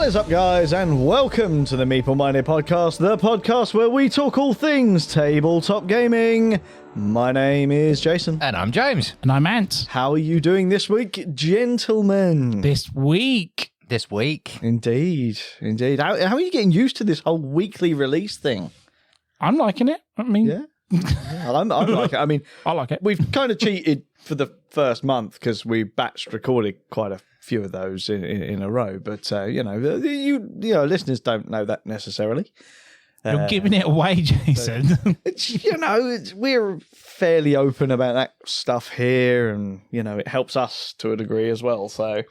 What is up, guys, and welcome to the Meeple Minded podcast, the podcast where we talk all things tabletop gaming. My name is Jason. And I'm James. And I'm Ant. How are you doing this week, gentlemen? This week. Indeed. How are you getting used to this whole weekly release thing? I'm liking it. I mean, Yeah. I like it. I mean, I like it. We've kind of cheated for the first month because we batched recorded quite a few of those in a row. But, you know, listeners don't know that necessarily. You're giving it away, Jason. We're fairly open about that stuff here, and, you know, it helps us to a degree as well. So,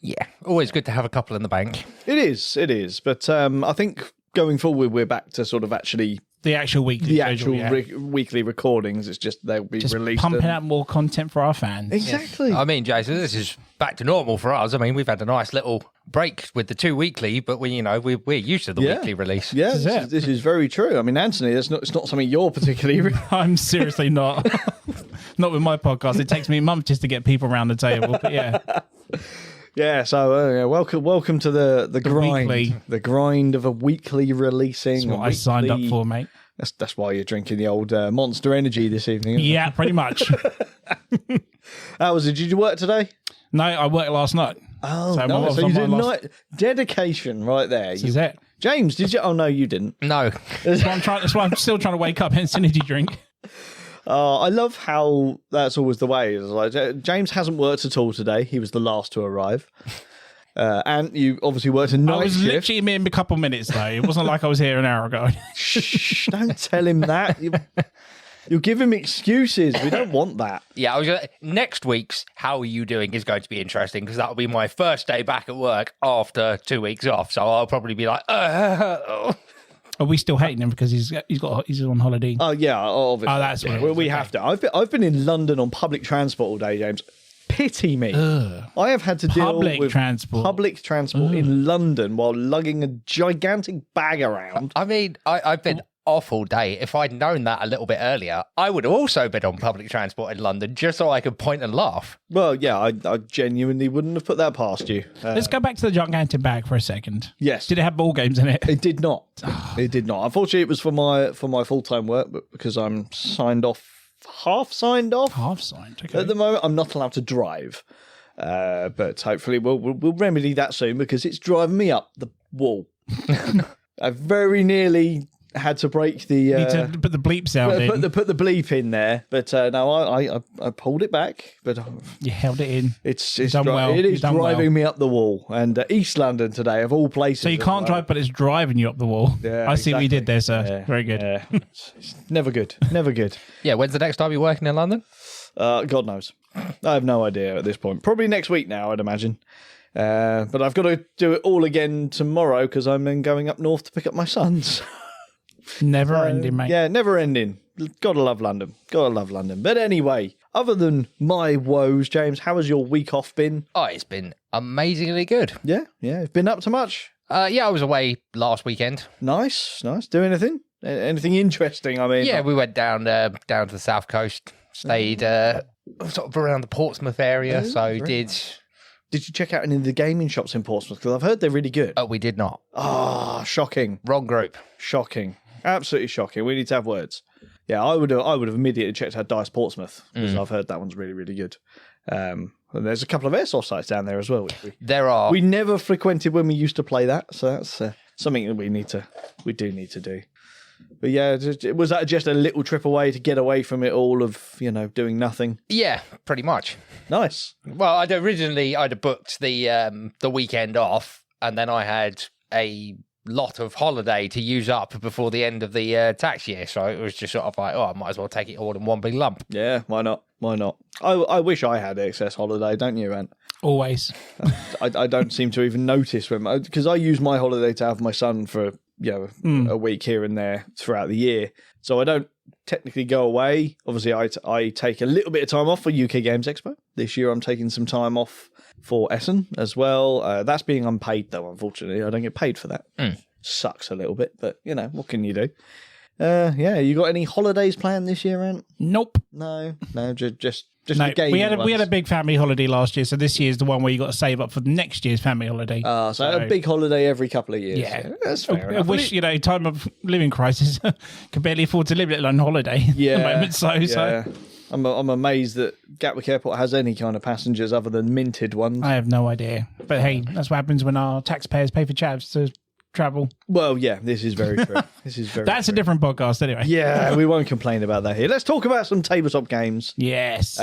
Yeah, always good to have a couple in the bank. It is. But I think going forward, we're back to sort of actually the actual weekly weekly recordings. It's just they'll be just released. Pumping out more content for our fans. Exactly. I mean, Jason, this is back to normal for us. I mean, we've had a nice little break with the 2 weekly, but we're used to the weekly release. Yeah, this is very true. I mean, Anthony, it's not something you're particularly. I'm seriously not. Not with my podcast. It takes me a month just to get people around the table. But yeah. Yeah, so welcome to the grind, weekly. The grind of a weekly releasing. That's what I signed up for, mate. That's why you're drinking the old Monster Energy this evening. Isn't Yeah, pretty much. How was it? Did you work today? No, I worked last night. Oh, so no. So you did night dedication right there. This is it. James, did you? Oh no, you didn't. No. That's why I'm still trying to wake up. Hence energy drink. I love how that's always the way. It's like, James hasn't worked at all today. He was the last to arrive. And you obviously worked a night shift. I was literally in a couple of minutes, though. It wasn't like I was here an hour ago. Shh, don't tell him that. You'll give him excuses. We don't want that. Yeah, next week's How Are You Doing is going to be interesting because that'll be my first day back at work after 2 weeks off. So I'll probably be like, Are we still hating him because he's on holiday? Oh yeah, obviously. Oh, that's what we have to. I've been in London on public transport all day, James. Pity me. I have had to deal with public transport in London while lugging a gigantic bag around. I mean, I've been off all day. If I'd known that a little bit earlier, I would have also been on public transport in London just so I could point and laugh. Well, yeah, I genuinely wouldn't have put that past you. Let's go back to the gigantic bag for a second. Yes. Did it have ball games in it? It did not. It did not. Unfortunately, it was for my full-time work, but because I'm half signed off. Okay. At the moment, I'm not allowed to drive. But hopefully we'll remedy that soon because it's driving me up the wall. I very nearly had to break the... need to put the bleep sound in. Put the bleep in there. But no, I pulled it back. But you held it in. It is driving me up the wall. And East London today, of all places. So you can't drive, but it's driving you up the wall. Yeah, I see what you did there, sir. Yeah, very good. Yeah. It's never good. Never good. Yeah, when's the next time you're working in London? God knows. I have no idea at this point. Probably next week now, I'd imagine. But I've got to do it all again tomorrow because I'm then going up north to pick up my sons. Never ending, mate. Yeah, never ending. Gotta love London. But anyway, other than my woes, James, how has your week off been? Oh, it's been amazingly good. Yeah. It's been up to much? Yeah, I was away last weekend. Nice. Do anything? Anything interesting? I mean, yeah, we went down to the south coast, stayed sort of around the Portsmouth area. Did you check out any of the gaming shops in Portsmouth? Because I've heard they're really good. Oh, we did not. Ah, shocking. Wrong group. Shocking. Absolutely shocking. We need to have words. Yeah, I would have immediately checked out Dice Portsmouth because I've heard that one's really, really good. And there's a couple of airsoft sites down there as well. There are. We never frequented when we used to play that, so that's something that we do need to do. But yeah, was that just a little trip away to get away from it all of, doing nothing? Yeah, pretty much. Nice. Well, I'd booked the weekend off, and then I had a lot of holiday to use up before the end of the tax year. So it was just sort of like, I might as well take it all in one big lump. Yeah, why not? I wish I had excess holiday, don't you, Ant? Always. I don't seem to even notice because I use my holiday to have my son for a week here and there throughout the year. So I don't technically go away. Obviously, I take a little bit of time off for UK Games Expo. This year I'm taking some time off for Essen as well. That's being unpaid though, unfortunately. I don't get paid for that. Sucks a little bit, but what can you do? You got any holidays planned this year, Ant? Nope. No, just Just No, the gaming we had a ones? big family holiday last year, so this year's the one where you got to save up for next year's family holiday. So a big holiday every couple of years. Yeah. That's fair I enough. wish, time of living crisis, can barely afford to live, let alone holiday at the moment. So I'm amazed that Gatwick Airport has any kind of passengers other than minted ones. I have no idea. But hey, that's what happens when our taxpayers pay for chavs to travel. Well, yeah, this is very true. That's a different podcast anyway. Yeah, we won't complain about that here. Let's talk about some tabletop games. Yes.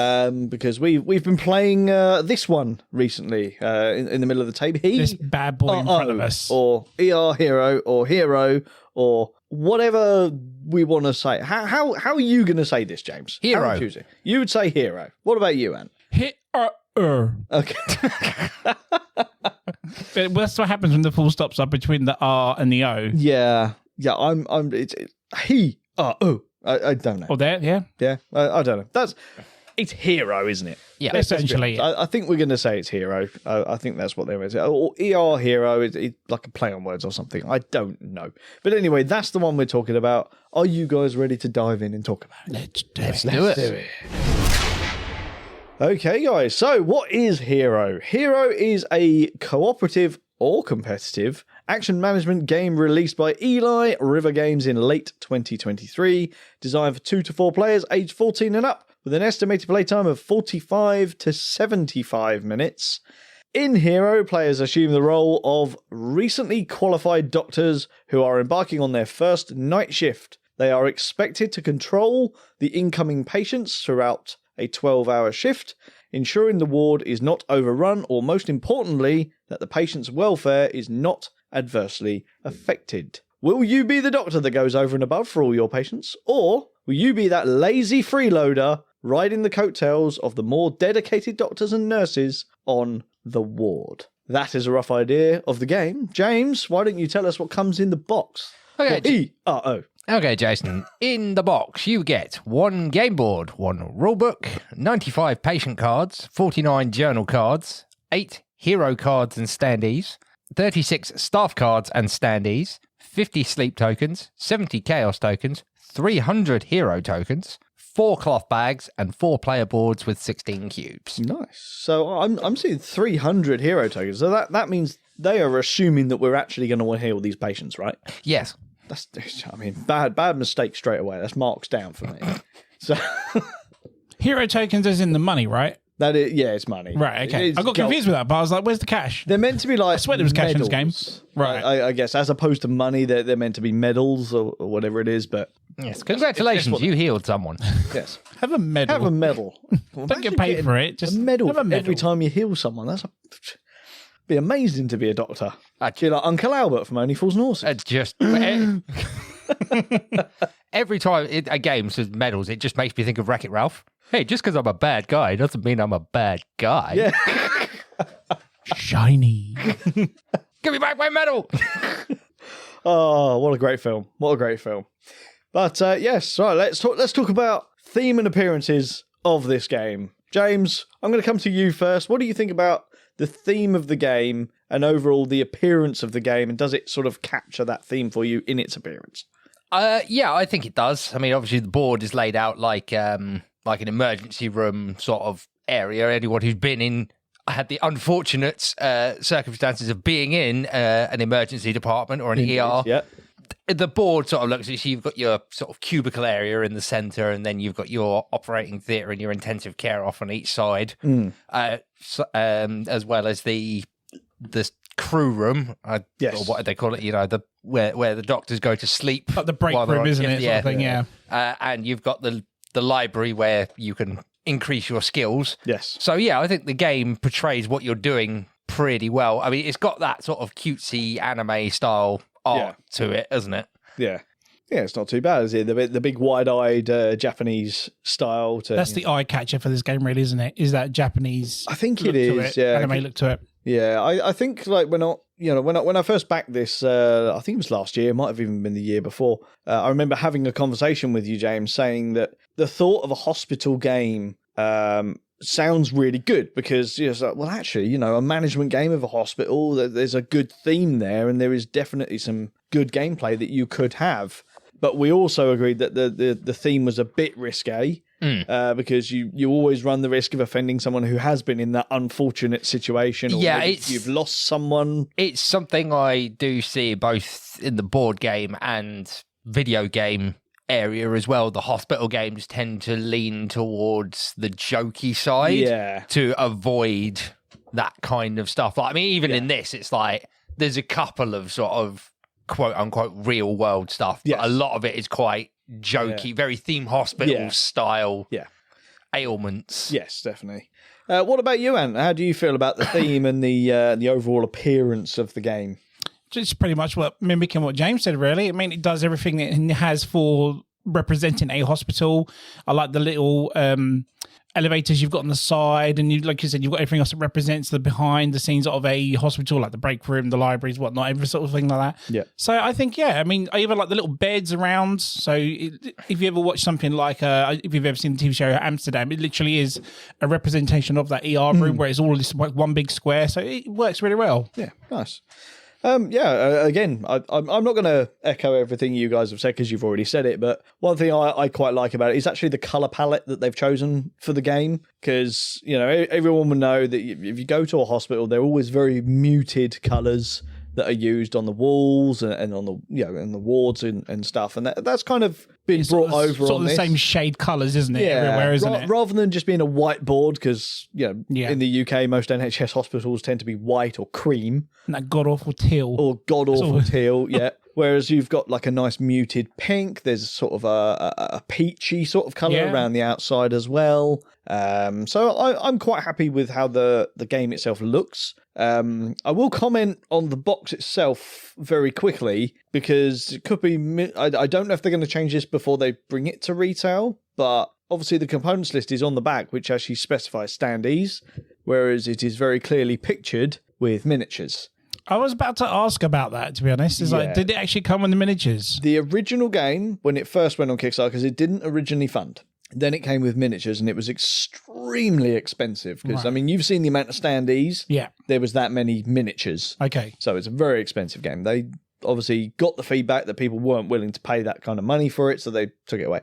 Because we've been playing this one recently in the middle of the table. This bad boy in front of us. Or ER.H.E.R.O. or Hero or whatever we want to say. How are you going to say this, James? Hero. How would you say? You would say Hero. What about you, Ant? H-E-R-O. Okay. That's what happens when the full stops are between the R and the O. Yeah. It's he-R-O. I don't know. Oh, there, yeah. Yeah, I don't know. It's Hero, isn't it? Yeah, essentially. I think we're going to say it's Hero. I think that's what they're going to say. Or ER.H.E.R.O. It's like a play on words or something. I don't know. But anyway, that's the one we're talking about. Are you guys ready to dive in and talk about it? Let's do it. Okay, guys. So what is Hero? Hero is a cooperative or competitive action management game released by Eli River Games in late 2023, designed for 2 to 4 players aged 14 and up, with an estimated playtime of 45 to 75 minutes. In Hero, players assume the role of recently qualified doctors who are embarking on their first night shift. They are expected to control the incoming patients throughout a 12-hour shift, ensuring the ward is not overrun, or most importantly, that the patient's welfare is not adversely affected. Will you be the doctor that goes over and above for all your patients, or will you be that lazy freeloader riding the coattails of the more dedicated doctors and nurses on the ward? That is a rough idea of the game. James, why don't you tell us what comes in the box? Okay, E-R-O. Okay, Jason. In the box, you get 1 game board, 1 rulebook, 95 patient cards, 49 journal cards, 8 hero cards and standees, 36 staff cards and standees, 50 sleep tokens, 70 chaos tokens, 300 hero tokens, 4 cloth bags, and 4 player boards with 16 cubes. Nice. So I'm seeing 300 hero tokens. So that means they are assuming that we're actually going to want to heal these patients, right? Yes. That's, bad mistake straight away. That's marks down for me. So Hero tokens is in the money, right? that is, yeah, it's money. Right, okay. It's I got confused with that, but I was like, where's the cash? They're meant to be like. I swear there was cash in this game. Right. I guess as opposed to money, they're meant to be medals or whatever it is. But Yes. Congratulations, you healed someone. yes, Have a medal. have a medal. Don't get paid for it. Just a medal, have a medal every time you heal someone. Be amazing to be a doctor. Actually, like Uncle Albert from Only Fools and Horses. It's just every time a game says medals, it just makes me think of Wreck-It Ralph. Hey, just because I'm a bad guy doesn't mean I'm a bad guy. Yeah. shiny. Give me back my medal. Oh, what a great film! What a great film! But yes, right. Let's talk about theme and appearances of this game. James, I'm going to come to you first. What do you think about the theme of the game and overall the appearance of the game, and does it sort of capture that theme for you in its appearance? Yeah, I think it does. I mean, obviously the board is laid out like an emergency room sort of area. Anyone who's been in had the unfortunate circumstances of being in an emergency department or an ER. Yeah. The board sort of looks at you've got your sort of cubicle area in the center, and then you've got your operating theatre and your intensive care off on each side, as well as the crew room. Yes. Or what do they call it? You know, where the doctors go to sleep. Like the break while they're room, on isn't shift. it? Sort of thing, yeah. And you've got the library where you can increase your skills. Yes. So yeah, I think the game portrays what you're doing pretty well. I mean, it's got that sort of cutesy anime style art to it, hasn't it? Yeah. Yeah, it's not too bad, is it? The big wide-eyed Japanese style. That's the eye catcher for this game, really, isn't it? Is that Japanese? I think look it to is. Yeah, anime look to it. Yeah, I think like when I first backed this, I think it was last year, it might have even been the year before. I remember having a conversation with you, James, saying that the thought of a hospital game sounds really good because it's like, well, actually, a management game of a hospital, there's a good theme there, and there is definitely some good gameplay that you could have. But we also agreed that the theme was a bit risque. because you always run the risk of offending someone who has been in that unfortunate situation. Or you've lost someone. It's something I do see both in the board game and video game area as well. The hospital games tend to lean towards the jokey side to avoid that kind of stuff. Like, I mean, even in this, it's like there's a couple of sort of quote unquote real world stuff, but a lot of it is quite jokey, very theme hospital style ailments. Yes, definitely. What about you, Ant? How do you feel about the theme and the overall appearance of the game? Just pretty much mimicking what James said, really. I mean, it does everything it has for representing a hospital. I like the little elevators you've got on the side, and like you said, you've got everything else that represents the behind the scenes of a hospital, like the break room, the libraries, whatnot, every sort of thing like that. Yeah. So I think, I mean, I even like the little beds around. So if you ever watch something like, if you've ever seen the TV show Amsterdam, it literally is a representation of that ER room where it's all this one big square. So it works really well. Yeah, nice. Again, I'm not going to echo everything you guys have said because you've already said it, but one thing I quite like about it is actually the colour palette that they've chosen for the game, because, everyone will know that if you go to a hospital, they're always very muted colours that are used on the walls and on the in the wards and stuff, and that's kind of been brought over sort on of the same shade colours, isn't it? Everywhere, isn't it? Rather than just being a whiteboard, because in the UK most NHS hospitals tend to be white or cream, and that god awful teal teal, Whereas you've got like a nice muted pink. There's sort of a peachy sort of colour around the outside as well. So I'm quite happy with how the game itself looks. I will comment on the box itself very quickly, because it could be... I don't know if they're going to change this before they bring it to retail, but obviously the components list is on the back, which actually specifies standees, whereas it is very clearly pictured with miniatures. I was about to ask about that, to be honest. Like, did it actually come with the miniatures? The original game, when it first went on Kickstarter, because it didn't originally fund, then it came with miniatures, and it was extremely expensive. Because, I mean, you've seen the amount of standees. Yeah. There was that many miniatures. Okay. So it's a very expensive game. They obviously got the feedback that people weren't willing to pay that kind of money for it, so they took it away.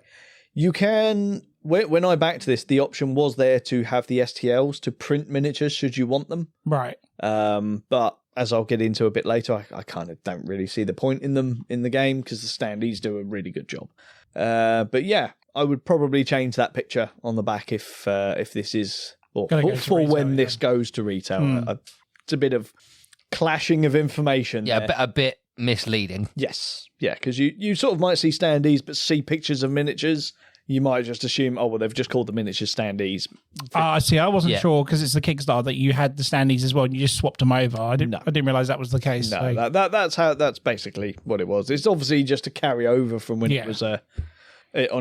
You can... When I backed this, the option was there to have the STLs to print miniatures should you want them. Right. But as I'll get into a bit later, I kind of don't really see the point in them in the game, because the standees do a really good job. But yeah, I would probably change that picture on the back if this is... Or for retail, when this goes to retail. It's a bit of clashing of information there. A bit misleading. Yes. Yeah, because you sort of might see standees but see pictures of miniatures. You might just assume, they've just called the miniatures standees. I see. I wasn't sure, because it's the Kickstarter that you had the standees as well, and you just swapped them over. I didn't realise that was the case. No, so. That's basically what it was. It's obviously just a carry over from when it was on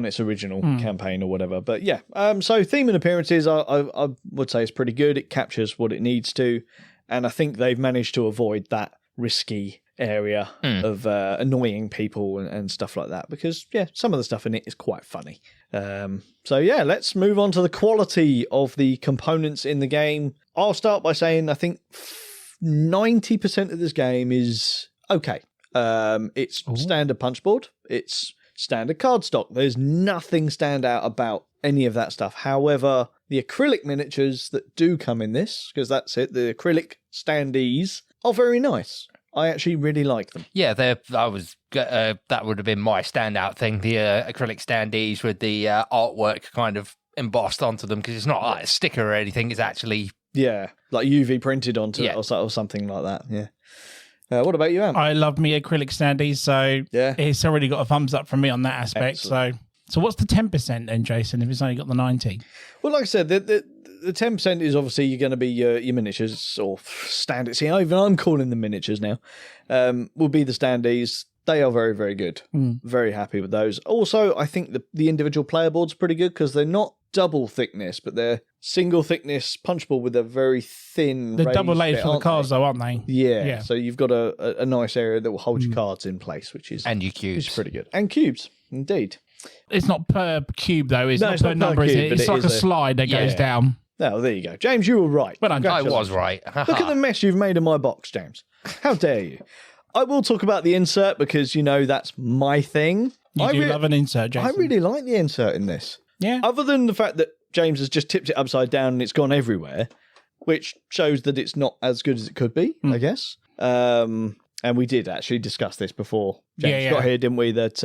its original campaign or whatever. But yeah, so theme and appearances, I would say is pretty good. It captures what it needs to, and I think they've managed to avoid that risky area of annoying people and stuff like that, because some of the stuff in it is quite funny. So let's move on to the quality of the components in the game. I'll start by saying I think 90% of this game is okay. It's standard punchboard, it's standard cardstock. There's nothing stand out about any of that stuff. However, the acrylic miniatures that do come in this, because that's it, the acrylic standees are very nice. I actually really like them. Yeah, that would have been my standout thing, the acrylic standees with the artwork kind of embossed onto them, because it's not like a sticker or anything, it's actually... Yeah, like UV printed onto it or something like that, yeah. What about you, Am? I love me acrylic standees, so it's already got a thumbs up from me on that aspect. Excellent. So what's the 10% then, Jason, if it's only got the 90? Well, like I said, the 10% is obviously you're going to be your miniatures or standees. See, even I'm calling them miniatures now. Will be the standees. They are very, very good. Very happy with those. Also, I think the individual player board's pretty good, because they're not double thickness, but they're single thickness punchboard with a very thin... They're double layered for the cards, though, aren't they? Yeah. So you've got a nice area that will hold your cards in place, which is... And your cubes. Which is pretty good. And cubes, indeed. It's not per cube, though. It's not per number, is it? It's like a slide that goes down. Oh, there you go. James, you were right. Well, I was right. Look at the mess you've made of my box, James. How dare you? I will talk about the insert, because, that's my thing. You do love an insert, Jason. I really like the insert in this. Yeah. Other than the fact that James has just tipped it upside down and it's gone everywhere, which shows that it's not as good as it could be, I guess. And we did actually discuss this before James got here, didn't we? That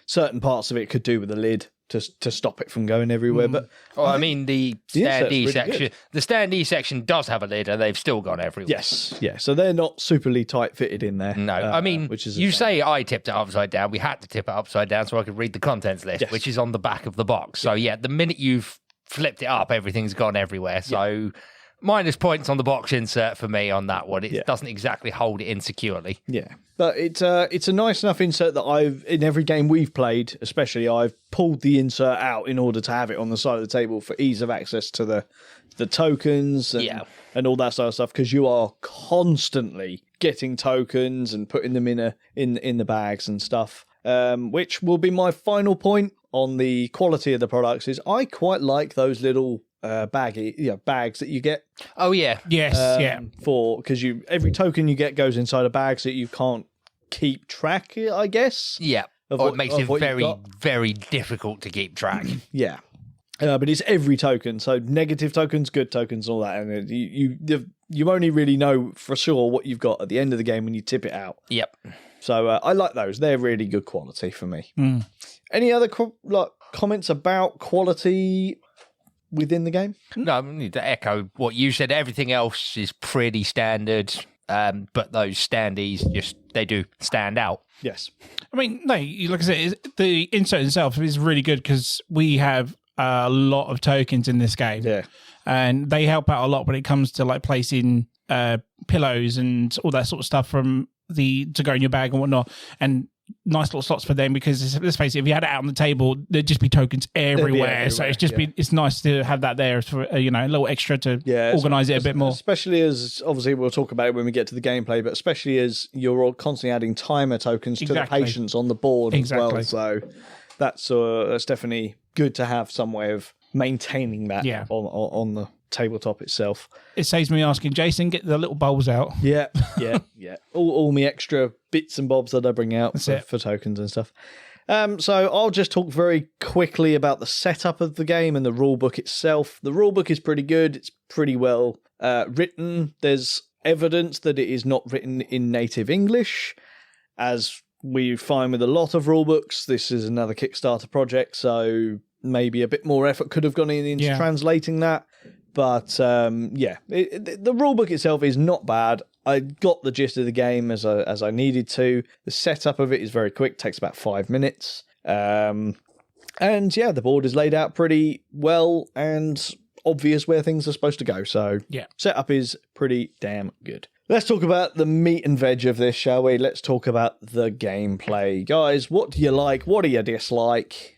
certain parts of it could do with the lid to stop it from going everywhere. But I mean, the standee section, the standee section does have a lid, and they've still gone everywhere. Yes, yeah. So they're not superly tight fitted in there. No, I mean, which is you say I tipped it upside down. We had to tip it upside down so I could read the contents list, which is on the back of the box. So yeah, the minute you've flipped it up, everything's gone everywhere. So minus points on the box insert for me on that one. It doesn't exactly hold it in securely. Yeah. But it's a nice enough insert that in every game we've played, especially, I've pulled the insert out in order to have it on the side of the table for ease of access to the tokens and all that sort of stuff, because you are constantly getting tokens and putting them in the bags and stuff. Which will be my final point on the quality of the products. Is I quite like those little bags that you get. Oh yeah, yes, because every token you get goes inside a bag, so you can't keep track, I guess. Yeah, it makes it very, very difficult to keep track. Yeah, but it's every token, so negative tokens, good tokens, all that, and you only really know for sure what you've got at the end of the game when you tip it out. Yep. So I like those; they're really good quality for me. Any other comments about quality within the game? No, I need to echo what you said. Everything else is pretty standard, but those standees they do stand out. Yes. I mean, no, like I said, the insert itself is really good because we have a lot of tokens in this game. Yeah. And they help out a lot when it comes to like placing pillows and all that sort of stuff to go in your bag and whatnot. And nice little slots for them, because let's face it, if you had it out on the table, there'd just be tokens everywhere. So it's just it's nice to have that there for a little extra to organise it a bit more. Especially as, obviously we'll talk about it when we get to the gameplay, but especially as you're all constantly adding timer tokens to the patients on the board as well. So that's definitely good to have some way of maintaining that on the tabletop itself. It saves me asking Jason, get the little bowls out. Yeah. All my extra bits and bobs that I bring out for tokens and stuff. So I'll just talk very quickly about the setup of the game and the rulebook itself. The rulebook is pretty good. It's pretty well written. There's evidence that it is not written in native English, as we find with a lot of rulebooks. This is another Kickstarter project, so maybe a bit more effort could have gone into translating that. But the rulebook itself is not bad. I got the gist of the game as I needed to. The setup of it is very quick, takes about 5 minutes. And the board is laid out pretty well and obvious where things are supposed to go. So setup is pretty damn good. Let's talk about the meat and veg of this, shall we? Let's talk about the gameplay. Guys, what do you like? What do you dislike?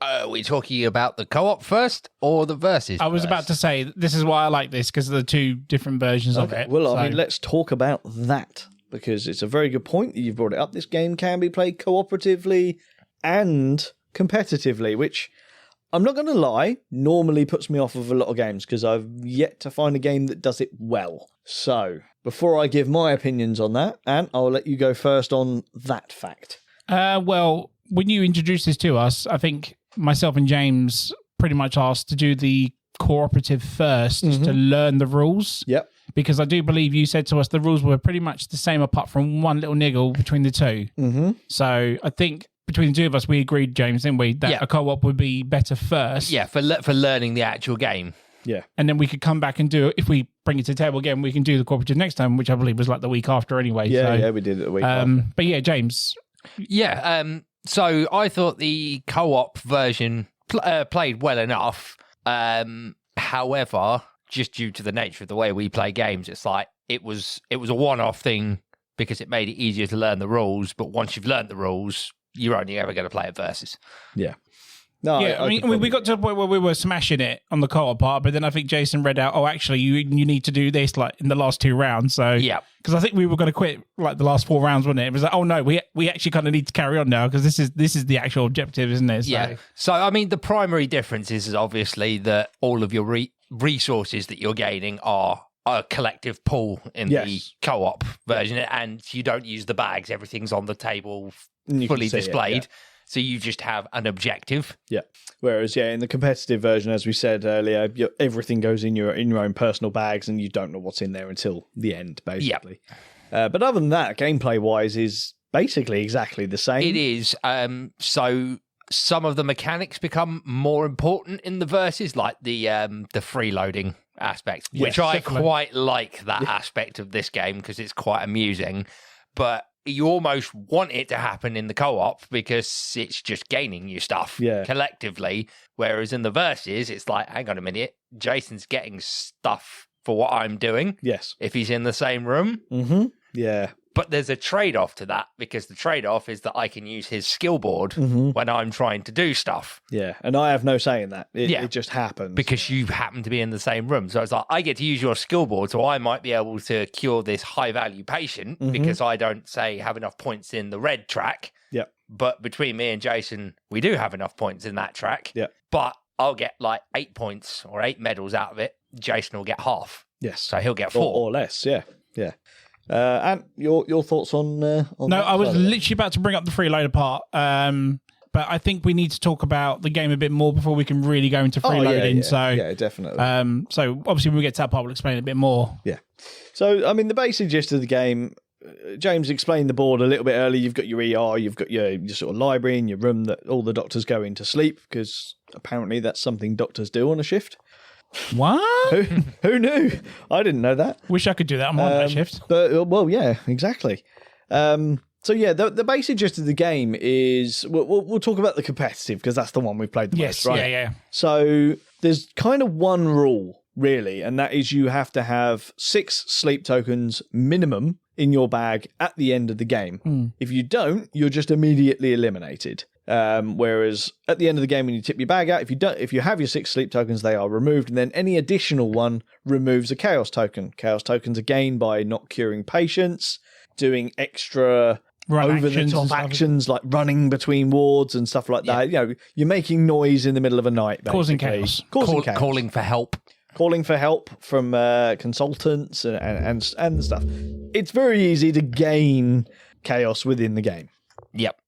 Are we talking about the co-op first or the versus? I was about to say, this is why I like this, because of the two different versions of it. Well, I mean, let's talk about that, because it's a very good point that you've brought it up. This game can be played cooperatively and competitively, which, I'm not going to lie, normally puts me off of a lot of games, because I've yet to find a game that does it well. So, before I give my opinions on that, Ant, I'll let you go first on that fact. Well, when you introduced this to us, I think myself and James pretty much asked to do the cooperative first to learn the rules. Yep. Because I do believe you said to us the rules were pretty much the same apart from one little niggle between the two. Mm-hmm. So I think between the two of us, we agreed, James, didn't we, that a co-op would be better first. Yeah, for learning the actual game. Yeah. And then we could come back and do, if we bring it to the table again, we can do the cooperative next time, which I believe was like the week after anyway. Yeah, we did it the week after. But yeah, James. Yeah, so I thought the co-op version played well enough. However, just due to the nature of the way we play games, it's like it was a one-off thing because it made it easier to learn the rules. But once you've learned the rules, you're only ever going to play it versus. Yeah. No, I mean, we got to the point where we were smashing it on the co-op part, but then I think Jason read out, actually, you need to do this like in the last 2 rounds. So because I think we were going to quit like the last 4 rounds, wasn't it? It was like, oh no, we actually kind of need to carry on now because this is the actual objective, isn't it? So. Yeah. So I mean, the primary difference is obviously that all of your resources that you're gaining are a collective pool in the co-op version, and you don't use the bags. Everything's on the table, fully displayed. So you just have an objective. Yeah. Whereas, in the competitive version, as we said earlier, everything goes in your own personal bags, and you don't know what's in there until the end, basically. But other than that, gameplay-wise, is basically exactly the same. It is. So some of the mechanics become more important in the verses, like the freeloading aspect, which I quite like that aspect of this game because it's quite amusing. But you almost want it to happen in the co-op because it's just gaining you stuff collectively. Whereas in the verses, it's like, hang on a minute, Jason's getting stuff for what I'm doing. Yes. If he's in the same room. Mm-hmm. Yeah. But there's a trade-off to that because the trade-off is that I can use his skill board when I'm trying to do stuff. Yeah, and I have no say in that. It just happens. Because you happen to be in the same room. So it's like, I get to use your skill board, so I might be able to cure this high-value patient because I don't, say, have enough points in the red track. Yeah. But between me and Jason, we do have enough points in that track. Yeah. But I'll get like 8 points or 8 medals out of it. Jason will get half. Yes. So he'll get 4. Or less, yeah. And your thoughts on No, I was literally about to bring up the freeloader part. But I think we need to talk about the game a bit more before we can really go into freeloading. Yeah, definitely. So obviously when we get to that part, we'll explain it a bit more. Yeah. So, I mean, the basic gist of the game, James explained the board a little bit earlier. You've got your ER, you've got your sort of library in your room that all the doctors go in to sleep because apparently that's something doctors do on a shift. What? Who knew? I didn't know that. Wish I could do that on my shift. But, well, yeah, exactly. So, yeah, the basic gist of the game is we'll talk about the competitive because that's the one we've played the most, right? Yeah. So there's kind of one rule, really, and that is you have to have 6 sleep tokens minimum in your bag at the end of the game. If you don't, you're just immediately eliminated. Whereas at the end of the game, when you tip your bag out, if you have your 6 sleep tokens, they are removed, and then any additional one removes a chaos token. Chaos tokens are gained by not curing patients, doing extra over-the-top actions like running between wards and stuff like that. You know, you're making noise in the middle of a night, basically. Causing chaos. Calling for help. Calling for help from consultants and stuff. It's very easy to gain chaos within the game. Yep.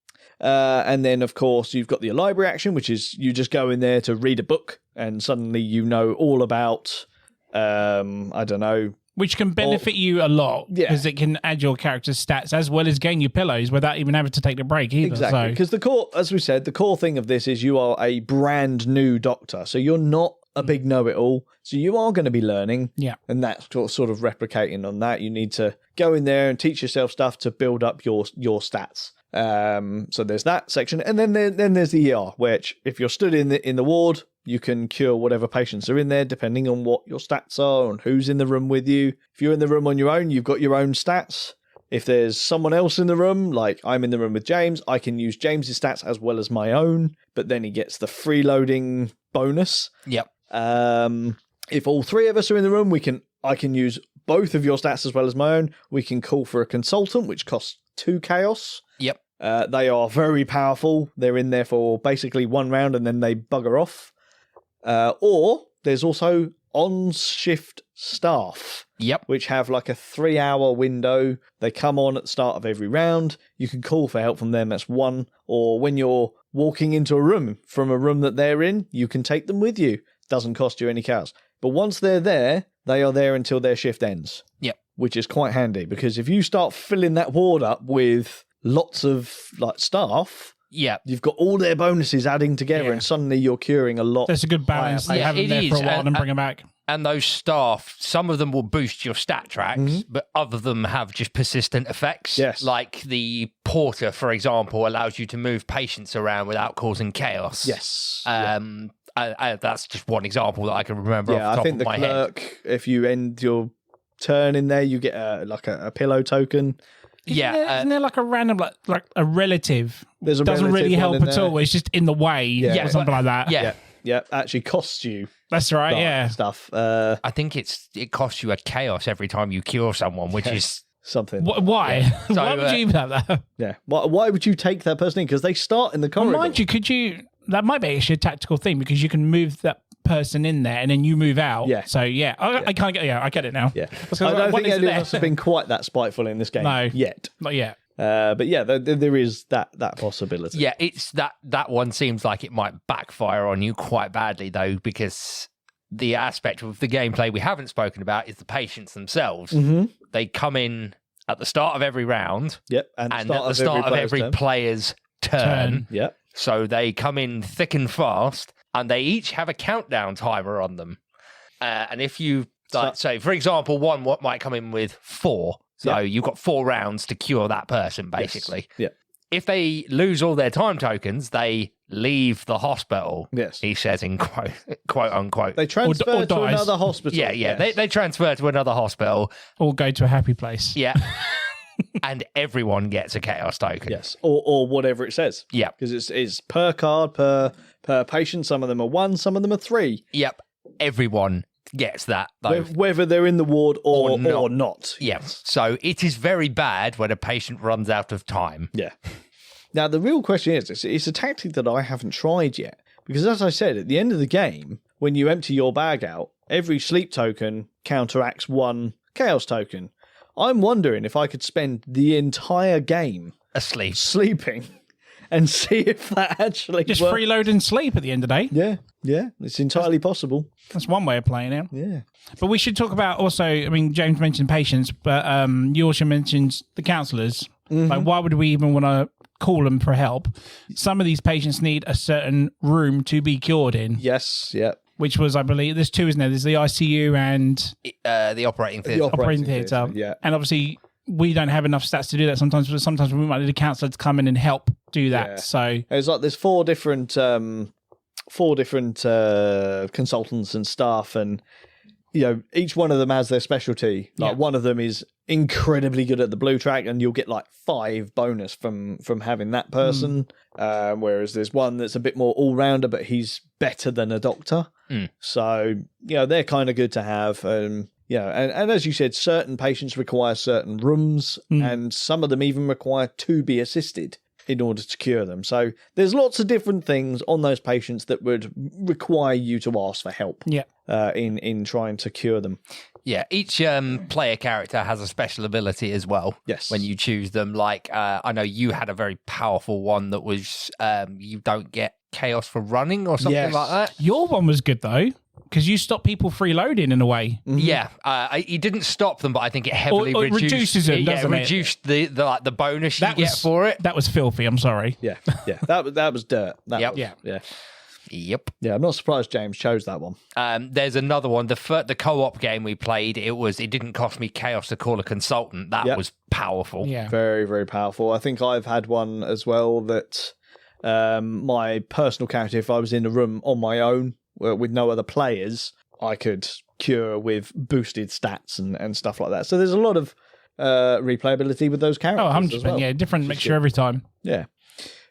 And then, of course, you've got the library action, which is you just go in there to read a book and suddenly you know all about, I don't know. Which can benefit you a lot because it can add your character's stats as well as gain your pillows without even having to take the break either. Exactly. Because the core, as we said, the core thing of this is you are a brand new doctor. So you're not a big know-it-all. So you are going to be learning. Yeah. And that's sort of replicating on that. You need to go in there and teach yourself stuff to build up your stats. So there's that section. And then there's the ER, which if you're stood in the ward, you can cure whatever patients are in there, depending on what your stats are and who's in the room with you. If you're in the room on your own, you've got your own stats. If there's someone else in the room, like I'm in the room with James, I can use James's stats as well as my own, but then he gets the freeloading bonus. Yep. If all 3 of us are in the room, I can use both of your stats as well as my own. We can call for a consultant, which costs 2 chaos. Yep. They are very powerful. They're in there for basically 1 round and then they bugger off. Or there's also on-shift staff. Yep. Which have like a 3-hour window. They come on at the start of every round. You can call for help from them. That's 1. Or when you're walking into a room from a room that they're in, you can take them with you. Doesn't cost you any chaos. But once they're there, they are there until their shift ends. Yep. Which is quite handy because if you start filling that ward up with lots of like staff, you've got all their bonuses adding together and suddenly you're curing a lot. That's a good balance. They have them there for a while and bring them back. And those staff, some of them will boost your stat tracks, but other of them have just persistent effects. Yes. Like the porter, for example, allows you to move patients around without causing chaos. Yes. That's just one example that I can remember off the top I think of my the clerk, if you end your turn in there, you get a pillow token. Isn't there like a random, like a relative? There's a doesn't relative really help one in at all. It's just in the way or something like that. Yeah, actually costs you. That's right, stuff. I think it costs you a chaos every time you cure someone, which is something. Why? Yeah. So, why would you even have that? Yeah. Why would you take that person in? Because they start in the corridor. Well, mind you, that might be actually a tactical thing because you can move that person in there and then you move out. Yeah. So I can't get. Yeah, I get it now. Yeah. I don't think any of us have been quite that spiteful in this game. No. Yet. Not yet. But yeah, there is that possibility. Yeah, it's that one seems like it might backfire on you quite badly, though, because the aspect of the gameplay we haven't spoken about is the patients themselves. Mm-hmm. They come in at the start of every round. Yep, and at the start of every player's turn. Yep. So they come in thick and fast, and they each have a countdown timer on them. And if you, say, for example, one might come in with 4. So you've got 4 rounds to cure that person, basically. Yes. Yeah. If they lose all their time tokens, they leave the hospital. Yes. He says in quote unquote. They transfer to another hospital. Yeah. Yes. They transfer to another hospital. Or go to a happy place. Yeah. And everyone gets a chaos token. Yes. Or whatever it says. Yeah. Because it's per card, per patient. Some of them are 1, some of them are 3. Yep. Everyone gets that, though. Whether they're in the ward or not. Yeah. So it is very bad when a patient runs out of time. Yeah. Now, the real question is, it's a tactic that I haven't tried yet. Because as I said, at the end of the game, when you empty your bag out, every sleep token counteracts 1 chaos token. I'm wondering if I could spend the entire game asleep, sleeping, and see if that actually just works. freeload and sleep at the end of the day. Yeah, it's entirely possible. That's one way of playing it. Yeah. But we should talk about also, I mean, James mentioned patients, but you also mentioned the counsellors. Mm-hmm. Like, why would we even want to call them for help? Some of these patients need a certain room to be cured in. Yes, yeah. Which was, I believe, there's 2, isn't there? There's the ICU and the operating theatre. Operating theatre. Yeah. And obviously, we don't have enough stats to do that sometimes, but sometimes we might need a counsellor to come in and help do that. Yeah. So it's like there's 4 different consultants and staff, and each one of them has their specialty. Like one of them is incredibly good at the blue track, and you'll get like 5 bonus from having that person. Whereas there's one that's a bit more all rounder, but he's better than a doctor. So they're kind of good to have. And as you said, certain patients require certain rooms, and some of them even require to be assisted in order to cure them. So there's lots of different things on those patients that would require you to ask for help. In trying to cure them. Yeah, each player character has a special ability as well. Yes. When you choose them, like I know you had a very powerful one that was you don't get chaos for running or something like that. Your one was good though, because you stop people freeloading in a way. Mm-hmm. Yeah, he didn't stop them, but I think it heavily reduces them. It reduced the bonus you get for it. That was filthy. I'm sorry. Yeah. That was dirt. Yep. Yeah, I'm not surprised James chose that one. There's another one. The co-op game we played, it didn't cost me chaos to call a consultant. That was powerful. Yeah. Very, very powerful. I think I've had one as well that my personal character, if I was in a room on my own with no other players, I could cure with boosted stats and stuff like that. So there's a lot of replayability with those characters. Oh, 100%. Well. Yeah, different mixture every time. Yeah.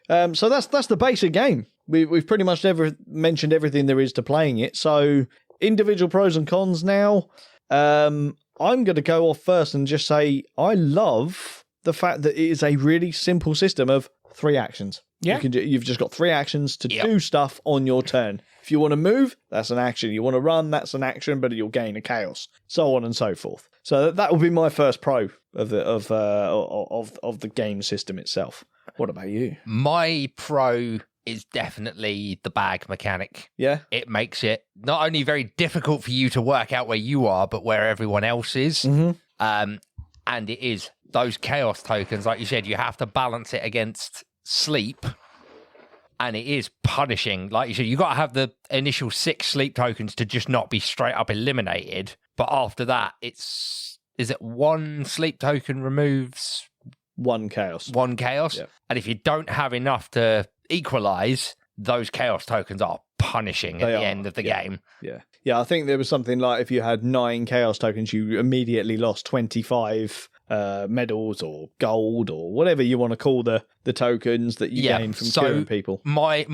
So that's the basic game. We've pretty much mentioned everything there is to playing it. So individual pros and cons now. I'm going to go off first and just say I love the fact that it is a really simple system of 3 actions. Yeah. You've just got 3 actions to do stuff on your turn. If you want to move, that's an action. You want to run, that's an action, but you'll gain a chaos. So on and so forth. So that will be my first pro of the game system itself. What about you? My pro is definitely the bag mechanic. Yeah. It makes it not only very difficult for you to work out where you are, but where everyone else is. Mm-hmm. And it is those chaos tokens, like you said, you have to balance it against sleep. And it is punishing. Like you said, you got to have the initial 6 sleep tokens to just not be straight up eliminated. But after that, is it 1 sleep token removes 1 chaos. 1 chaos. Yep. And if you don't have enough to equalize, those chaos tokens are punishing at the end of the game. Yeah, I think there was something like if you had 9 chaos tokens, you immediately lost 25 medals or gold or whatever you want to call the tokens that you gain from curing people. My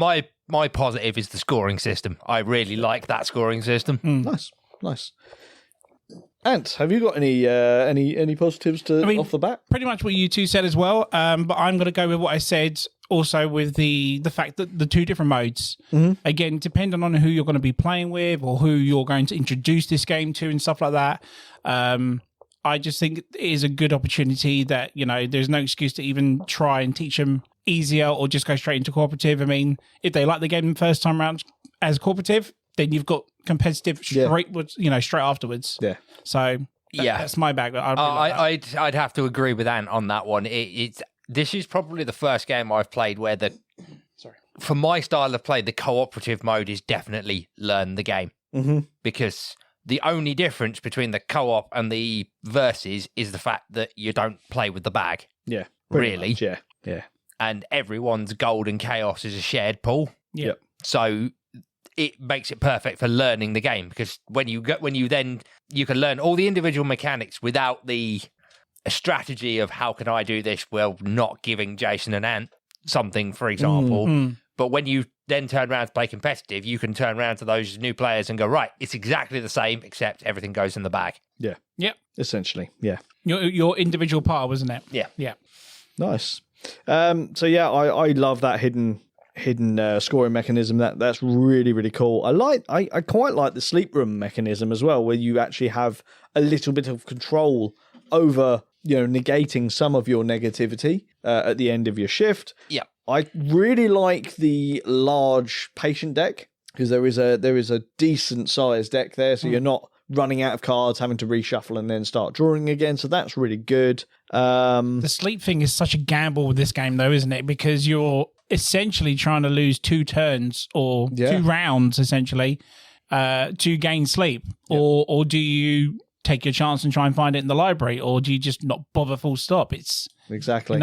positive is the scoring system. I really like that scoring system. Nice. Ant, have you got any positives off the bat? Pretty much what you two said as well. But I'm going to go with what I said also with the fact that the 2 different modes, again, depending on who you're going to be playing with or who you're going to introduce this game to and stuff like that. I just think it is a good opportunity that, there's no excuse to even try and teach them easier or just go straight into cooperative. I mean, if they like the game the first time around as cooperative, then you've got competitive straight afterwards. Yeah. So that's my bag. I'd have to agree with Ant on that one. This is probably the first game I've played where for my style of play, the cooperative mode is definitely learn the game. Mm-hmm. Because the only difference between the co-op and the versus is the fact that you don't play with the bag. Yeah. Really. Much, yeah. And everyone's gold and chaos is a shared pool. Yeah. So it makes it perfect for learning the game, because when you can learn all the individual mechanics without the strategy of how can I do this while not giving Jason and Ant something, for example. Mm-hmm. But when you then turn around to play competitive, you can turn around to those new players and go, right, it's exactly the same, except everything goes in the bag. Yeah. Yep. Essentially, yeah. Your individual part, wasn't it? Yeah. Yeah. Nice. So yeah, I love that hidden scoring mechanism. That's really, really cool. I quite like the sleep room mechanism as well, where you actually have a little bit of control over, negating some of your negativity at the end of your shift. Yeah. I really like the large patient deck, because there is a decent sized deck there, so you're not running out of cards, having to reshuffle and then start drawing again. So that's really good. The sleep thing is such a gamble with this game, though, isn't it? Because you're essentially trying to lose 2 turns or 2 rounds, essentially, to gain sleep. Yeah. Or do you take your chance and try and find it in the library, or do you just not bother full stop? It's exactly.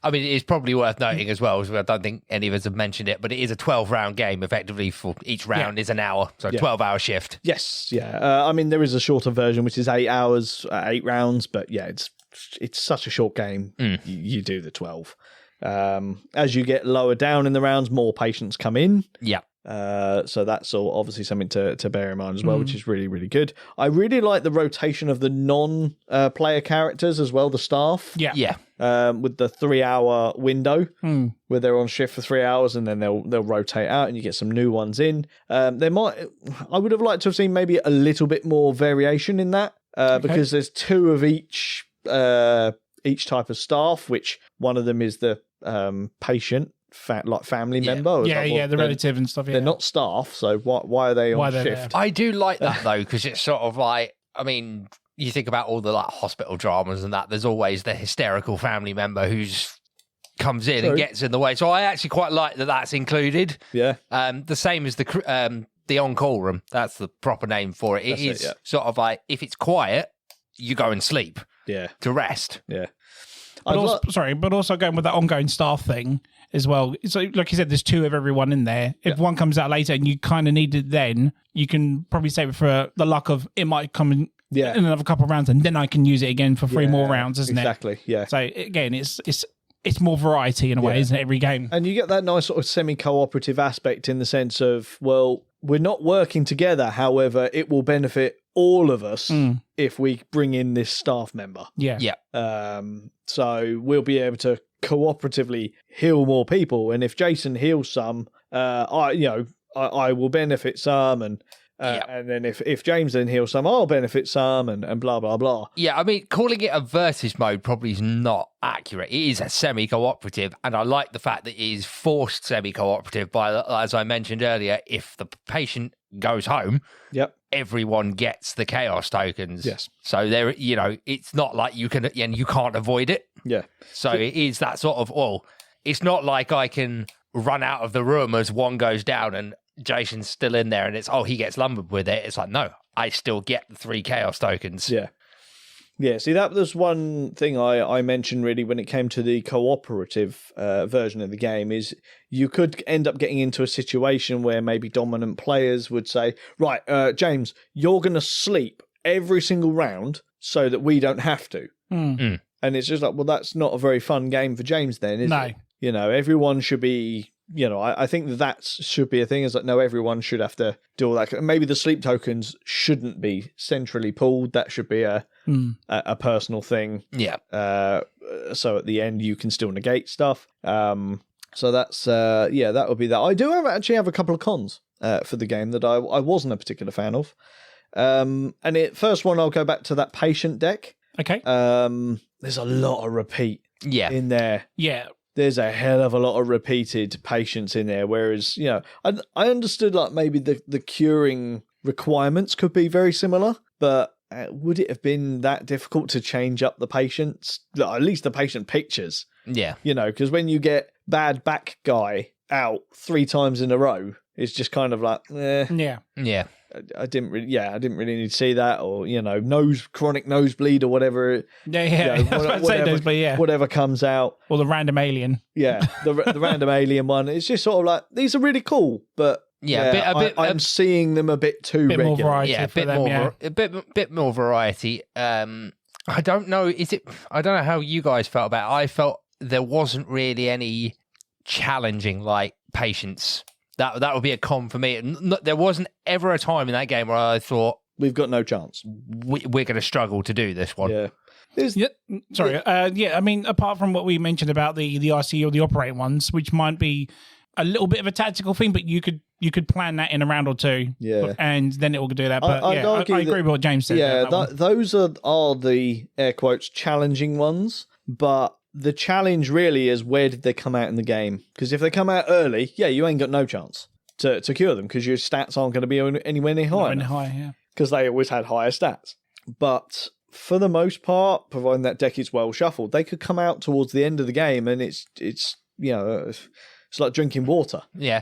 I mean, it's probably worth noting as well, I don't think any of us have mentioned it, but it is a 12-round game, effectively, for each round is an hour, so 12-hour shift. Yes, yeah. I mean, there is a shorter version, which is 8 hours, 8 rounds, but yeah, it's such a short game. You do the 12. As you get lower down in the rounds, more patients come in. Yeah. So that's all obviously something to bear in mind as well, which is really, really good. I really like the rotation of the non-player characters as well, the staff. Yeah. With the 3-hour window where they're on shift for 3 hours and then they'll rotate out and you get some new ones in. I would have liked to have seen maybe a little bit more variation in that because there's 2 of each type of staff, which one of them is the patient. Family member, the relative and stuff. They're not staff, so why are they on shift? I do like that though, because it's sort of like, I mean, you think about all the hospital dramas and that. There's always the hysterical family member who's comes in and gets in the way. So I actually quite like that that's included. Yeah. The same as the on-call room. That's the proper name for it. It is sort of like, if it's quiet, you go and sleep. Yeah. To rest. Yeah. But also going with that ongoing staff thing as well. So, like you said, there's 2 of everyone in there. If one comes out later and you kind of need it then, you can probably save it for the luck of it might come in another couple of rounds and then I can use it again for 3 more rounds, isn't it? Exactly, yeah. So, again, it's more variety in a way, isn't it, every game? And you get that nice sort of semi-cooperative aspect in the sense of, well, we're not working together, however, it will benefit all of us if we bring in this staff member. Yeah. So we'll be able to cooperatively heal more people, and if Jason heals some, I will benefit some, and then if James then heals some, I'll benefit some, and blah blah blah. Yeah, I mean, calling it a versus mode probably is not accurate. It is a semi-cooperative, and I like the fact that it is forced semi-cooperative by, as I mentioned earlier, if the patient goes home, everyone gets the chaos tokens. Yes. So there, it's not like you can't avoid it. Yeah. So it is that sort of, it's not like I can run out of the room as one goes down and Jason's still in there and it's, he gets lumbered with it. It's like, no, I still get the 3 chaos tokens. Yeah. Yeah, see, that was one thing I mentioned really when it came to the cooperative version of the game, is you could end up getting into a situation where maybe dominant players would say, right, James, you're going to sleep every single round so that we don't have to. And it's just like, well, that's not a very fun game for James then, is it? Everyone should be... I think that should be a thing, is that no, everyone should have to do all that. Maybe the sleep tokens shouldn't be centrally pulled. That should be a personal thing. Yeah. So at the end, you can still negate stuff. So that's, that would be that. I do actually have a couple of cons for the game that I wasn't a particular fan of. And first one, I'll go back to that patient deck. Okay. There's a lot of repeat Yeah. in there. Yeah. There's a hell of a lot of repeated patients in there. Whereas, I understood like maybe the curing requirements could be very similar, but would it have been that difficult to change up the patients? At least the patient pictures. Yeah. Because when you get bad back guy out 3 times in a row, it's just kind of like, Yeah. Yeah. I didn't really need to see that, or chronic nosebleed or whatever. Yeah. I was about to say nosebleed, yeah. Whatever comes out, or the random alien. Yeah, the random alien one. It's just sort of like, these are really cool, but I'm seeing them a bit too bit regular. More variety. Yeah, a bit more variety. I don't know. I don't know how you guys felt about it. I felt there wasn't really any challenging like patience. That would be a con for me. There wasn't ever a time in that game where I thought we've got no chance. We're going to struggle to do this one. Yeah. Sorry. I mean, apart from what we mentioned about the IC or the operating ones, which might be a little bit of a tactical thing, but you could plan that in a round or two. Yeah. And then it will do that. But I agree with what James said. Yeah, those are the air quotes challenging ones, but the challenge really is, where did they come out in the game? Because if they come out early, you ain't got no chance to cure them, because your stats aren't going to be anywhere near high. Because they always had higher stats. But for the most part, providing that deck is well shuffled, they could come out towards the end of the game, and it's like drinking water. Yeah.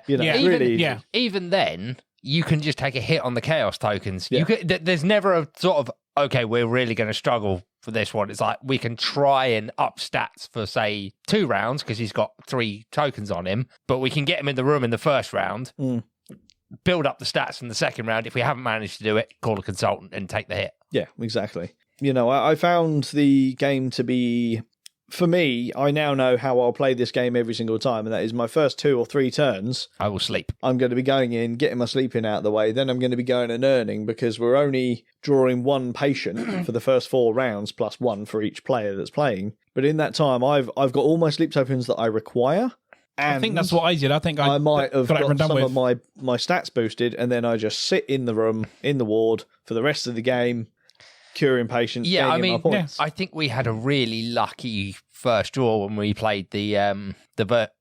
Even then, you can just take a hit on the chaos tokens. Yeah. There's never a sort of, okay, we're really going to struggle for this one. It's like we can try and up stats for, say, 2 rounds because he's got 3 tokens on him, but we can get him in the room in the first round, build up the stats in the second round. If we haven't managed to do it, call a consultant and take the hit. Yeah, exactly. I found the game to be... For me, I now know how I'll play this game every single time, and that is my first 2 or 3 turns. I will sleep. I'm going to be going in, getting my sleeping out of the way. Then I'm going to be going and earning, because we're only drawing 1 patient for the first 4 rounds, plus 1 for each player that's playing. But in that time, I've got all my sleep tokens that I require. And I think that's what I did. I think I might have got some of my stats boosted, and then I just sit in the room, in the ward, for the rest of the game, curing patients. Yeah, I mean, I think we had a really lucky first draw when we played the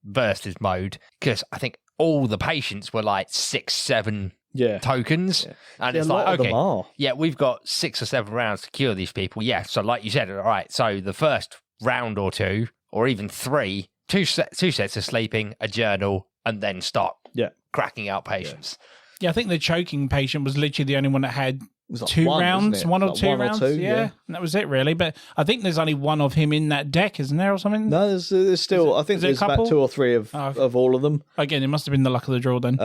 versus mode, because I think all the patients were like 6-7 tokens, and it's like, okay, we've got 6 or 7 rounds to cure these people. Yeah, so like you said, all right, so the first round or 2, or even 3, two sets of sleeping, a journal, and then start cracking out patients. Yeah, I think the choking patient was literally the only one that had like 2 1 rounds, 1 or like 2 1 rounds. or 2, and that was it really. But I think there's only 1 of him in that deck, isn't there, or something? No, there's still. I think there's about 2 or 3 of all of them. Again, it must have been the luck of the draw then.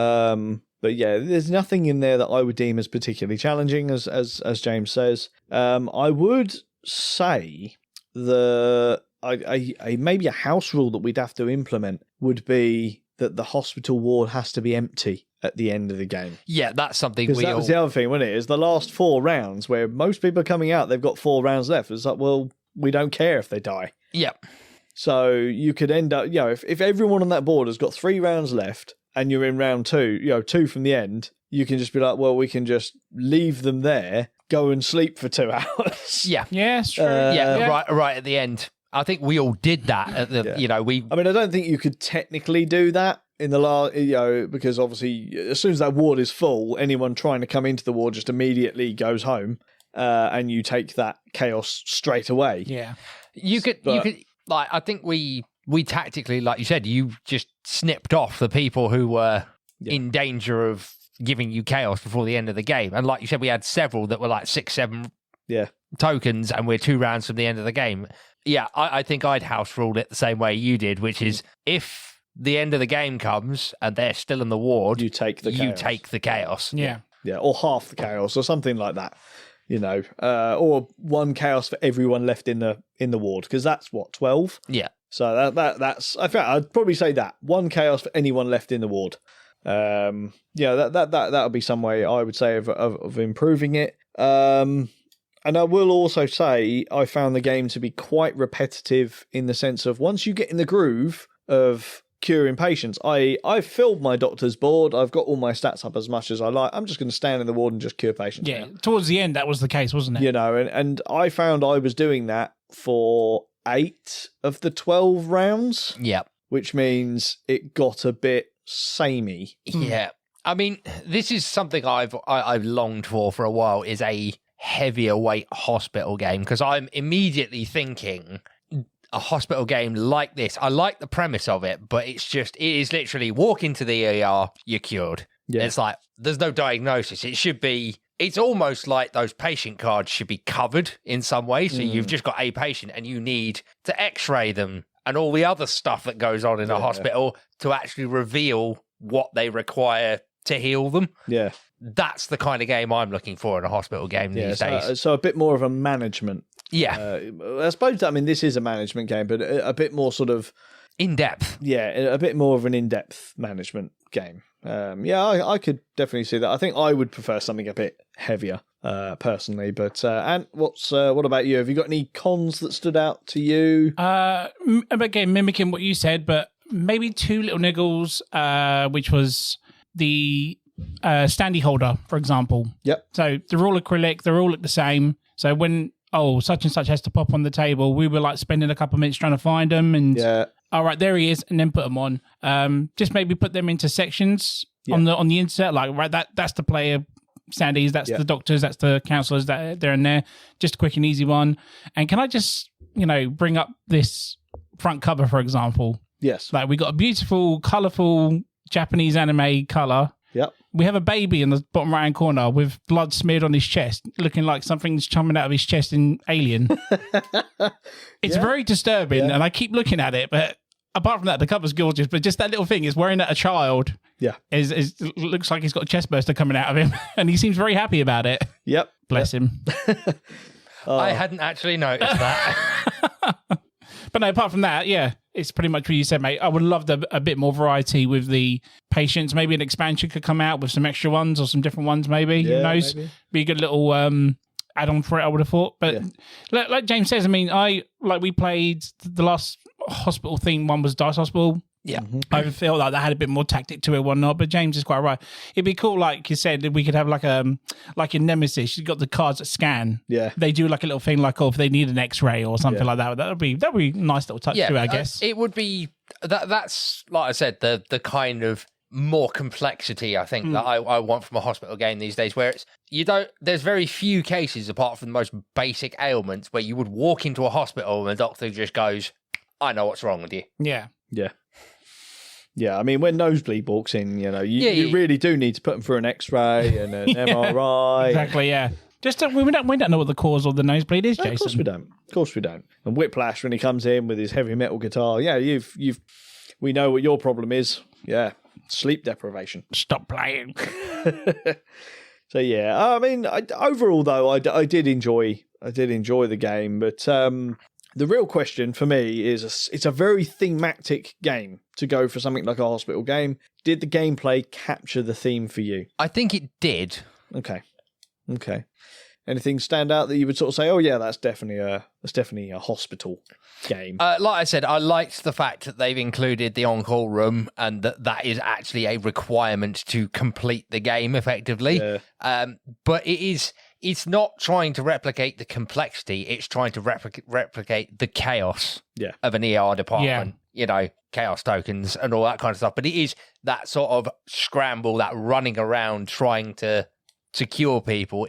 But yeah, there's nothing in there that I would deem as particularly challenging, as James says. I would say maybe a house rule that we'd have to implement would be that the hospital ward has to be empty at the end of the game. Yeah, that's something because that was the other thing, wasn't it? Is the last 4 rounds where most people are coming out, they've got 4 rounds left. It's like, well, we don't care if they die. Yep. So you could end up, if everyone on that board has got 3 rounds left and you're in round 2, 2 from the end, you can just be like, well, we can just leave them there, go and sleep for 2 hours. Yeah. Yeah, it's true. Right at the end. I think we all did that at the, I mean, I don't think you could technically do that in the last, because obviously as soon as that ward is full, anyone trying to come into the ward just immediately goes home, and you take that chaos straight away. Yeah. You could like, I think we tactically, like you said, you just snipped off the people who were in danger of giving you chaos before the end of the game. And like you said, we had several that were like 6-7 tokens, and we're 2 rounds from the end of the game. Yeah, I think I'd house ruled it the same way you did, which is if the end of the game comes and they're still in the ward, you take the chaos. Yeah. Yeah, or half the chaos or something like that. Or 1 chaos for everyone left in the ward, because that's what, 12? Yeah. So that's I think I'd probably say that 1 chaos for anyone left in the ward. That would be some way I would say of improving it. And I will also say I found the game to be quite repetitive, in the sense of once you get in the groove of curing patients. I've filled my doctor's board. I've got all my stats up as much as I like. I'm just going to stand in the ward and just cure patients. Yeah, now. towards the end, that was the case, wasn't it? You know, and I found I was doing that for 8 of the 12 rounds. Yeah. Which means it got a bit samey. Yeah. I mean, this is something I've longed for a while, is a heavier weight hospital game, because I'm immediately thinking a hospital game like this. I like the premise of it, but it is literally walk into the ER, you're cured. Yeah. It's like, there's no diagnosis. It's almost like those patient cards should be covered in some way. So you've just got a patient and you need to x-ray them and all the other stuff that goes on in a hospital to actually reveal what they require to heal them. Yeah. That's the kind of game I'm looking for in a hospital game these days. So a bit more of a management. Yeah. I suppose, I mean, this is a management game, but a bit more sort of... in-depth. Yeah, a bit more of an in-depth management game. I could definitely see that. I think I would prefer something a bit heavier, personally. But and what about you? Have you got any cons that stood out to you? Again, mimicking what you said, but maybe 2 little niggles, which was the standee holder, for example. Yep. So they're all acrylic, they're all look the same. So when such and such has to pop on the table, we were like spending a couple of minutes trying to find them, and all right, there he is, and then put them on. Just maybe put them into sections on the insert, like right, that's the player standees, that's the doctors, that's the counsellors, that they're in there. Just a quick and easy one. And can I just bring up this front cover, for example? Yes. Like we got a beautiful, colourful Japanese anime colour. Yep. We have a baby in the bottom right-hand corner with blood smeared on his chest, looking like something's coming out of his chest in Alien. It's very disturbing, and I keep looking at it, but apart from that, the cover's gorgeous, but just that little thing is wearing at a child. Yeah. Is looks like he's got a chest burster coming out of him, and he seems very happy about it. Yep. Bless him. I hadn't actually noticed that. But no, apart from that, it's pretty much what you said, mate. I would love a bit more variety with the patients. Maybe an expansion could come out with some extra ones or some different ones, maybe. Who knows? Maybe. Be a good little add-on for it, I would have thought. But like James says, I mean, we played the last hospital theme one was Dice Hospital. Yeah. I feel like that had a bit more tactic to it, whatnot, but James is quite right. It'd be cool, like you said, if we could have like in Nemesis, you've got the cards that scan. Yeah. They do like a little thing like, if they need an X-ray or something like that. That'd be a nice little touch to it, I guess. It would be that's like I said, the kind of more complexity I think that I want from a hospital game these days, where there's very few cases apart from the most basic ailments where you would walk into a hospital and the doctor just goes, I know what's wrong with you. Yeah. Yeah. Yeah, I mean, when Nosebleed walks in, you really do need to put them through an X-ray and an MRI. Exactly, yeah. Just we don't know what the cause of the nosebleed is, Jason. Of course we don't. And Whiplash, when he comes in with his heavy metal guitar, we know what your problem is. Yeah, sleep deprivation. Stop playing. So I mean, overall though, I did enjoy the game, but the real question for me is it's a very thematic game to go for something like a hospital game. Did the gameplay capture the theme for you? I think it did. Okay. Anything stand out that you would sort of say, oh yeah, that's definitely a hospital game? Like I said, I liked the fact that they've included the on-call room and that is actually a requirement to complete the game effectively. Yeah. But it's not trying to replicate the complexity. It's trying to replicate the chaos of an ER department. Yeah. Chaos tokens and all that kind of stuff. But it is that sort of scramble, that running around trying to cure people.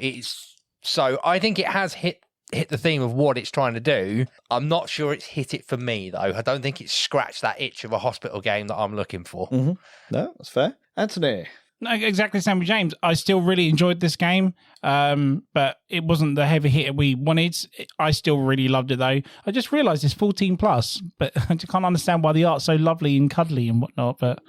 So I think it has hit the theme of what it's trying to do. I'm not sure it's hit it for me, though. I don't think it's scratched that itch of a hospital game that I'm looking for. Mm-hmm. No, that's fair. Anthony? No, exactly the same with James. I still really enjoyed this game, but it wasn't the heavy hitter we wanted. I still really loved it, though. I just realised it's 14 plus, but I just can't understand why the art's so lovely and cuddly and whatnot, but...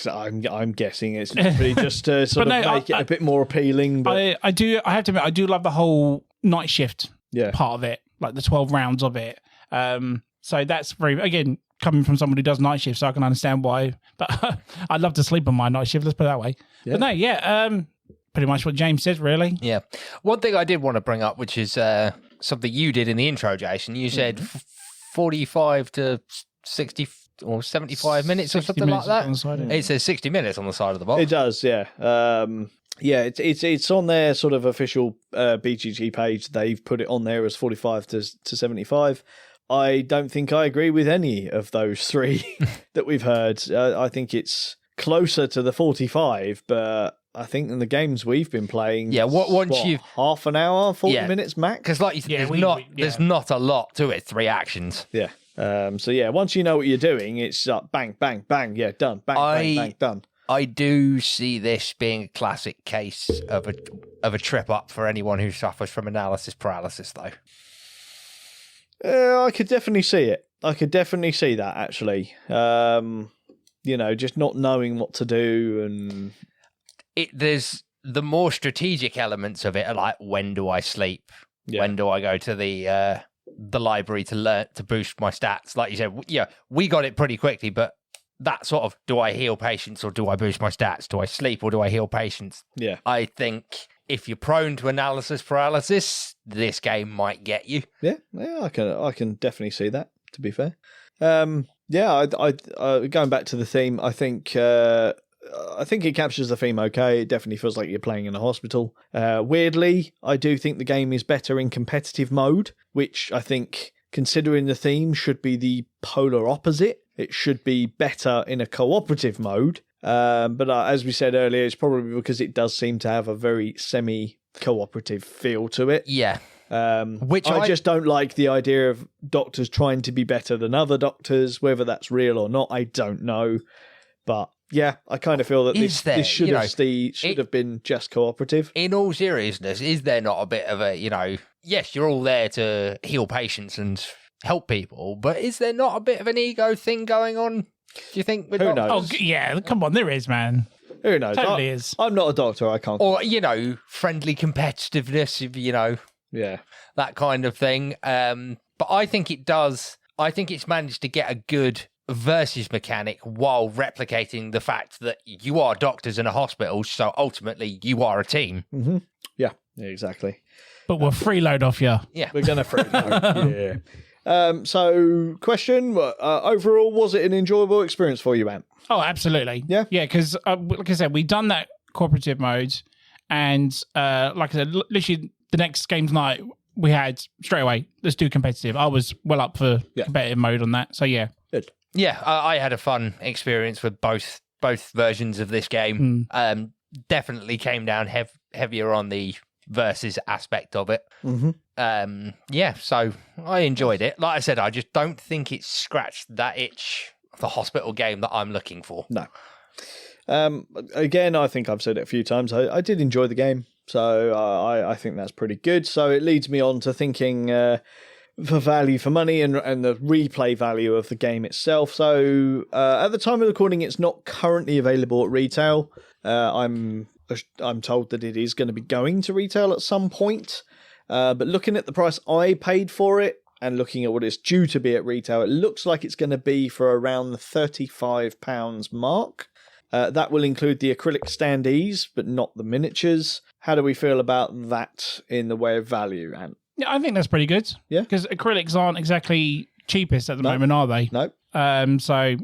I'm guessing it's really just to sort of make it a bit more appealing. But I have to admit, I do love the whole night shift part of it, like the 12 rounds of it. So that's very, again, coming from someone who does night shift, so I can understand why. But I'd love to sleep on my night shift, let's put it that way. Yeah. But no, pretty much what James said, really. Yeah. One thing I did want to bring up, which is something you did in the intro, Jason, you said 45 to 60 or 75 minutes or 60 something minutes like on the side, that. yeah. It says 60 minutes on the side of the box. It does, yeah. Yeah, it's on their sort of official BGG page. They've put it on there as 45 to 75. I don't think I agree with any of those three that we've heard. I think it's closer to the 45, but I think in the games we've been playing, half an hour, 40 minutes max. Because there's not a lot to it. 3 actions. Yeah. So yeah, once you know what you're doing, it's bang, bang, bang. Yeah, done. Bang, bang, bang, done. I do see this being a classic case of a trip up for anyone who suffers from analysis paralysis, though. I could definitely see it. I could definitely see that, actually. Just not knowing what to do, and there's the more strategic elements of it are like, when do I sleep? Yeah. When do I go to the library to boost my stats? Like you said, yeah, we got it pretty quickly, but that sort of, do I heal patients or do I boost my stats? Do I sleep or do I heal patients? Yeah. I think if you're prone to analysis paralysis, this game might get you. Yeah, I can definitely see that, to be fair. I going back to the theme, I think it captures the theme okay. It definitely feels like you're playing in a hospital. Weirdly, I do think the game is better in competitive mode, which I think, considering the theme, should be the polar opposite. It should be better in a cooperative mode. But as we said earlier, it's probably because it does seem to have a very semi-cooperative feel to it. Yeah. Which I just don't like the idea of doctors trying to be better than other doctors. Whether that's real or not, I don't know. But yeah, I kind of feel that this should have been just cooperative. In all seriousness, is there not a bit of a, yes, you're all there to heal patients and help people, but is there not a bit of an ego thing going on, do you think? Who knows? Oh, yeah, come on, there is, man. Who knows? Totally is. I'm not a doctor, I can't. Or, friendly competitiveness, yeah, that kind of thing. But I think it does. I think it's managed to get a good versus mechanic while replicating the fact that you are doctors in a hospital, so ultimately you are a team. Mm-hmm. Yeah, exactly. But we'll freeload off you. Yeah. We're going to freeload. Yeah. So, question, overall, was it an enjoyable experience for you, Ant? Oh, absolutely. Yeah? Yeah, because, like I said, we've done that cooperative mode, and like I said, literally the next game's night, we had straight away, let's do competitive. I was well up for competitive mode on that, so yeah. Good. Yeah, I had a fun experience with both versions of this game. Definitely came down heavier on the versus aspect of it. Mm-hmm. So I enjoyed it. Like I said, I just don't think it's scratched that itch, the hospital game that I'm looking for. No. Again, I think I've said it a few times. I did enjoy the game, so I think that's pretty good. So it leads me on to thinking for value for money and the replay value of the game itself. So at the time of recording, it's not currently available at retail. I'm told that it is going to be going to retail at some point. But looking at the price I paid for it and looking at what it's due to be at retail, it looks like it's going to be for around the £35 mark. That will include the acrylic standees, but not the miniatures. How do we feel about that in the way of value, Ant? Yeah, I think that's pretty good. Yeah. Because acrylics aren't exactly cheapest at the moment, are they? No. So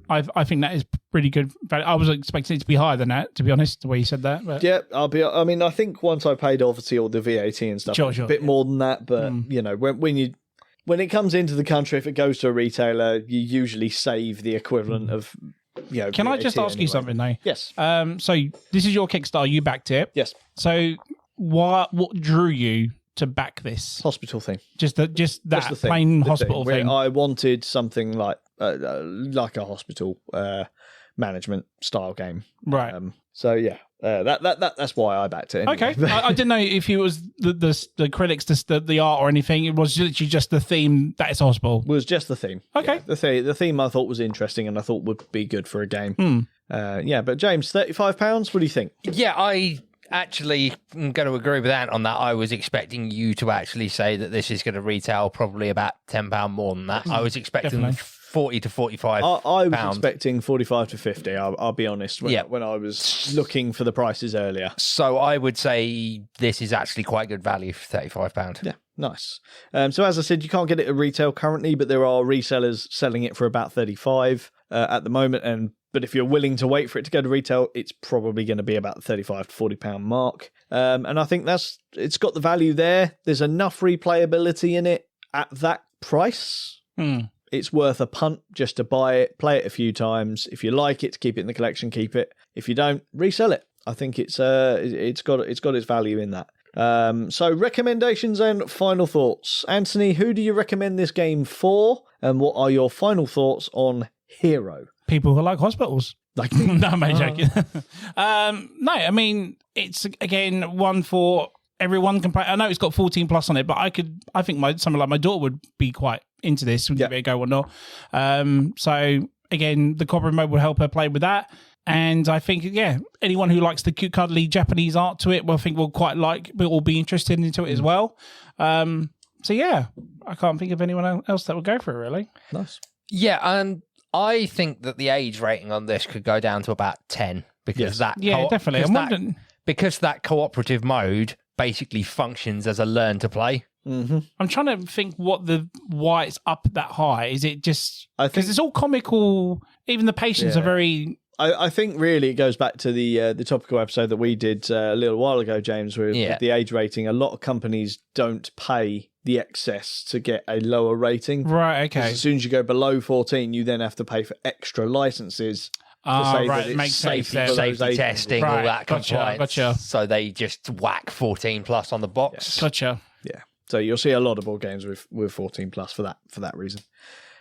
I think that is pretty good. I was expecting it to be higher than that, to be honest, the way you said that. But... Yeah, I think once I paid obviously all the VAT and stuff, sure, a bit more than that. But when it comes into the country, if it goes to a retailer, you usually save the equivalent of Can VAT I just ask you something though? Yes. So this is your Kickstarter. You backed it. Yes. So what drew you to back this? Hospital thing. Just that plain hospital thing. I wanted something like a hospital management style game. Right. So yeah, that's why I backed it. Anyway. Okay. I didn't know if it was the critics, the art or anything. It was literally just the theme that it's hospital. It was just the theme. Okay. Yeah, the theme I thought was interesting and I thought would be good for a game. But James, £35. What do you think? Yeah, I actually am going to agree with Ant on that. I was expecting you to actually say that this is going to retail probably about £10 more than that. I was expecting Definitely. 40 to 45 I was pounds. expecting 45 to 50. I'll be honest. When I was looking for the prices earlier, so I would say this is actually quite good value for £35. Yeah, nice. So as I said, you can't get it at retail currently, but there are resellers selling it for about 35 at the moment. But if you're willing to wait for it to go to retail, it's probably going to be about the 35 to 40 pound mark. And I think it's got the value there. There's enough replayability in it at that price. It's worth a punt just to buy it, play it a few times. If you like it, to keep it in the collection, keep it. If you don't, resell it. I think it's got its value in that. So recommendations and final thoughts. Anthony, who do you recommend this game for? And what are your final thoughts on Hero? People who like hospitals. Like no, I'm joking. No, I mean, it's again one for everyone can play. I know it's got 14 plus on it, but I think someone like my daughter would be quite into this. Would give it a go or not? So again, the Cobra mode will help her play with that. And I think, anyone who likes the cute, cuddly Japanese art to it, I think will be interested into it as well. So yeah, I can't think of anyone else that would go for it, really. Nice. Yeah, and I think that the age rating on this could go down to about 10 because definitely. Because that cooperative mode basically functions as a learn to play. Mm-hmm. I'm trying to think why it's up that high. Is it just because it's all comical? Even the patients are very. I think really it goes back to the topical episode that we did a little while ago, James, with the age rating. A lot of companies don't pay the excess to get a lower rating. Right, okay. As soon as you go below 14, you then have to pay for extra licenses to say that it's safe for safety testing, all that compliance. Gotcha. So they just whack 14 plus on the box. Yes. Gotcha. Yeah. So you'll see a lot of board games with 14 plus for that reason.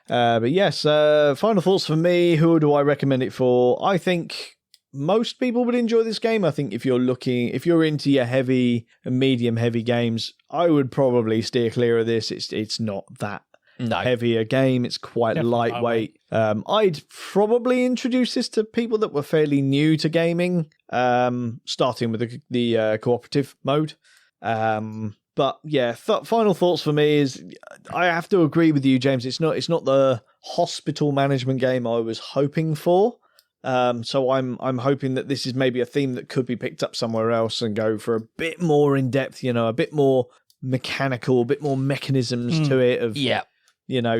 But yes, final thoughts for me. Who do I recommend it for? I think most people would enjoy this game. I think if you're into your heavy and medium heavy games, I would probably steer clear of this. It's not that heavy a game. It's quite definitely lightweight. I'd probably introduce this to people that were fairly new to gaming, starting with the cooperative mode. But yeah, final thoughts for me is I have to agree with you, James. It's not the hospital management game I was hoping for. So I'm hoping that this is maybe a theme that could be picked up somewhere else and go for a bit more in depth, a bit more mechanical, a bit more mechanisms to it.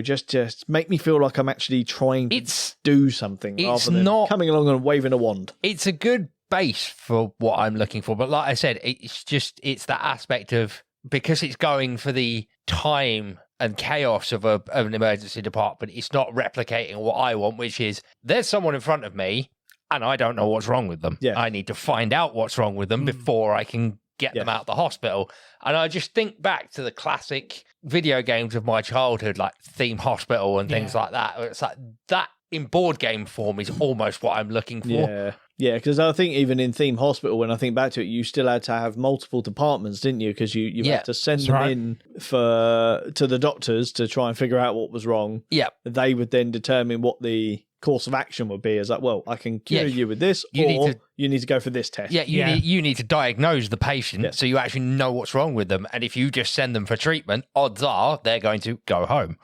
Just make me feel like I'm actually trying to do something rather than coming along and waving a wand. It's a good base for what I'm looking for, but like I said, it's that aspect of. Because it's going for the time and chaos of an emergency department, it's not replicating what I want, which is there's someone in front of me and I don't know what's wrong with them. Yeah. I need to find out what's wrong with them before I can get them out of the hospital. And I just think back to the classic video games of my childhood, like Theme Hospital and things like that. It's like that in board game form is almost what I'm looking for. Yeah, because I think even in Theme Hospital, when I think back to it, you still had to have multiple departments, didn't you? Because you had to send them in to the doctors to try and figure out what was wrong. Yeah. They would then determine what the course of action would be. As like, well, I can cure you with this, you need to go for this test. Yeah, you need to diagnose the patient so you actually know what's wrong with them. And if you just send them for treatment, odds are they're going to go home.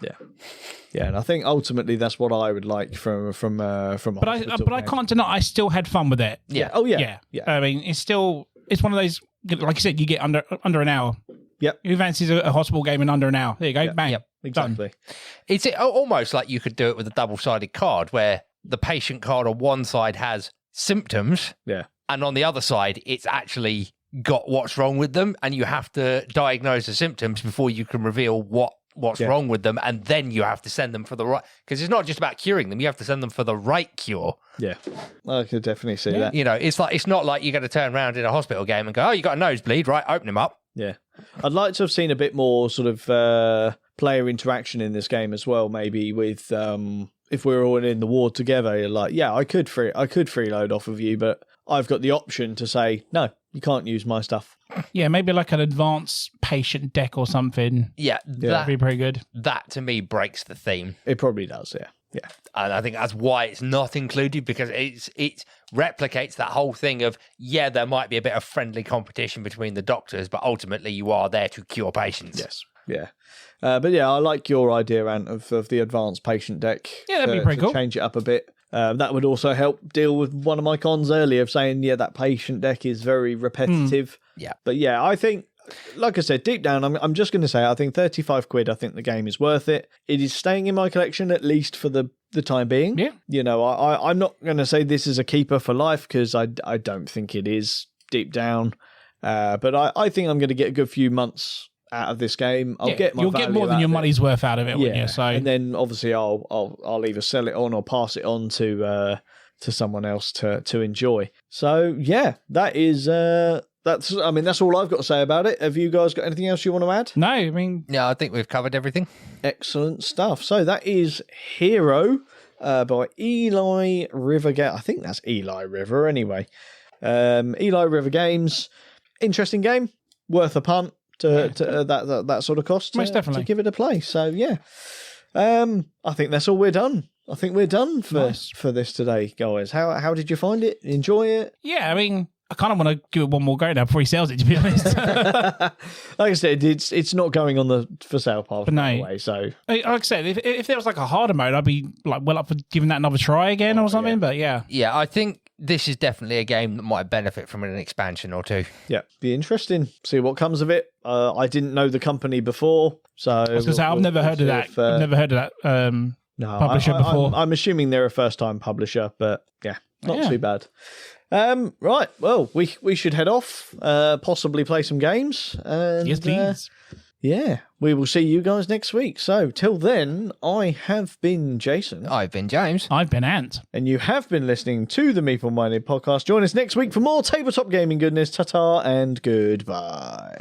Yeah, and I think ultimately that's what I would like from a But I can't deny I still had fun with it. Yeah. Oh yeah. I mean, it's one of those, like you said, you get under an hour. Yep. Who fancies a hospital game in under an hour? There you go. Bang. Yep. Exactly. Done. It's almost like you could do it with a double-sided card where the patient card on one side has symptoms. Yeah. And on the other side, it's actually got what's wrong with them, and you have to diagnose the symptoms before you can reveal what's wrong with them, and then you have to send them for the right, because it's not just about curing them, you have to send them for the right cure. Yeah, I could definitely see that. It's not like you're going to turn around in a hospital game and go, oh, you got a nosebleed, right, open him up. Yeah, I'd like to have seen a bit more sort of player interaction in this game as well, maybe with if we were all in the ward together, you're like, yeah, I could freeload off of you, but I've got the option to say, no, you can't use my stuff. Yeah, maybe like an advanced patient deck or something. Yeah, that'd be pretty good. That to me breaks the theme. It probably does, yeah. Yeah. And I think that's why it's not included, because it replicates that whole thing of, there might be a bit of friendly competition between the doctors, but ultimately you are there to cure patients. Yes. Yeah. But yeah, I like your idea, Ant, of the advanced patient deck. Yeah, that'd be pretty cool. Change it up a bit. That would also help deal with one of my cons earlier of saying, yeah, that patient deck is very repetitive. Yeah. But yeah, I think, like I said, deep down, I'm just going to say, I think 35 quid, I think the game is worth it. It is staying in my collection, at least for the time being. Yeah. You know, I'm not going to say this is a keeper for life, because I don't think it is deep down. But I think I'm going to get a good few months out of this game. You'll get more than your money's worth out of it, wouldn't you? So, and then obviously I'll either sell it on or pass it on to someone else to enjoy. So yeah, that's all I've got to say about it. Have you guys got anything else you want to add? No, I mean, Yeah, I think we've covered everything. Excellent stuff. So that is Hero by Eli River. I think that's Eli River anyway. Eli River Games. Interesting game. Worth a punt. That sort of cost Most definitely to give it a play. So yeah, I think that's all we're done. I think we're done for this today, guys. How did you find it? Enjoy it? Yeah, I mean, I kind of want to give it one more go now before he sells it, to be honest. Like I said, it's not going on the for sale pile anyway. So like I said, if there was like a harder mode, I'd be like well up for giving that another try again or something. Yeah. But yeah, I think this is definitely a game that might benefit from an expansion or two. Yeah, be interesting. See what comes of it. I didn't know the company before, so I was going to say I've never heard of that. I've never heard of that publisher before. I'm assuming they're a first-time publisher, but yeah, not too bad. Right, well, we should head off, possibly play some games. And, yes, please. Yeah, we will see you guys next week. So, till then, I have been Jason. I've been James. I've been Ant. And you have been listening to the Meeple Minded podcast. Join us next week for more tabletop gaming goodness. Ta-ta and goodbye.